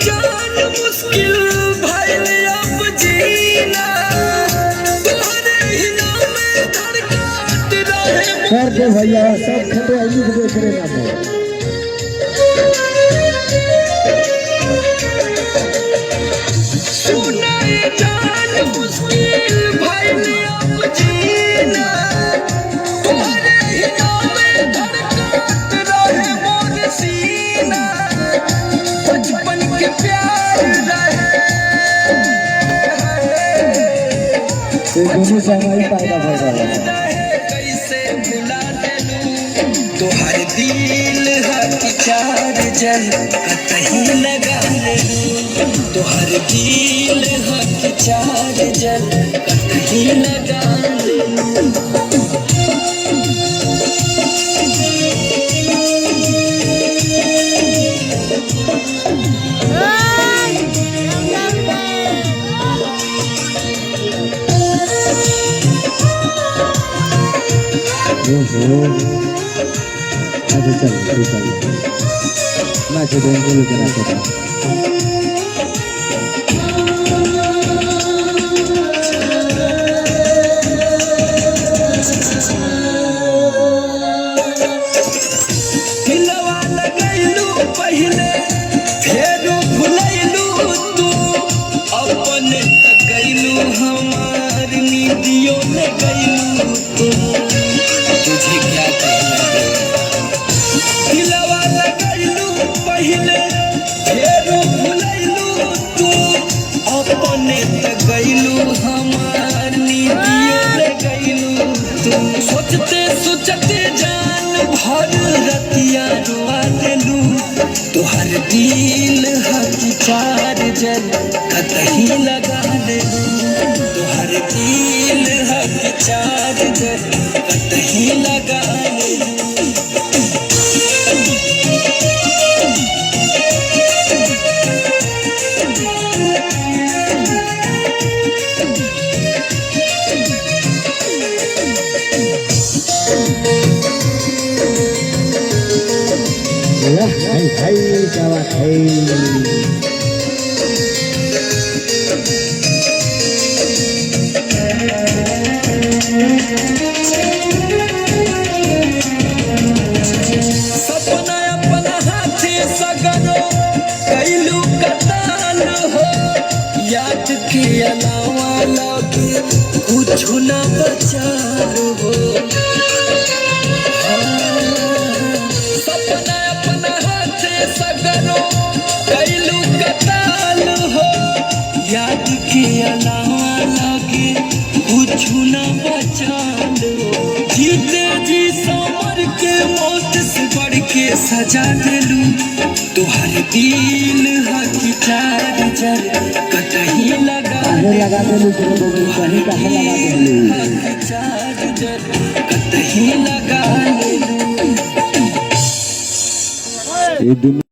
जान मुश्किल भइल अब जीना तोहरे ही नाम में धड़कत रहे कर दे भैया सब खतरा लिख दे करे ना सुनाए जान मुश्किल भइल अब जीना तोहरे ही नाम में धड़कत रहे मोर सीना बचपन के प्यार रहे दोनों समय पैदा होगा कैसे भुला देलू तोहर दिल हक चार जल कहीं लगा लेलू तोहर दिल हक चार जल कहीं लगा लेलू अच्छा चल ना चलो बोलो करा सकता हिलवा लगैलू पहले फेरू भुलैलू तू अपने गैलू हमार नीदियों में गैलू तू तुझे क्या कहना हिलवा लगैलू पहले फेरू भुलैलू तू अपने गैलू हमार नीदियों में गैलू तू सोचते सोचते जान भर रतिया रुआ देलू तोहर दिल हक चार जल कहीं लगा देलू तोहर दिल हक चार जल कहीं लगा देलू हाय क्या बात है सपना अपना हाथे सगरो कैलू कतान हो याद के अलावा लगे कुछ न बचार हो सपना अपना हाथे सगरो कैलू कतान हो याद के अलावा लगे कुछ न बचार हो जीते जी समर के मौत से बढ़ के सजा देलू तोहर दिल हक चार जल कहीं लगा देलू कहीं कहाँ लगा देलू हक चार जल कहीं लगा लेलू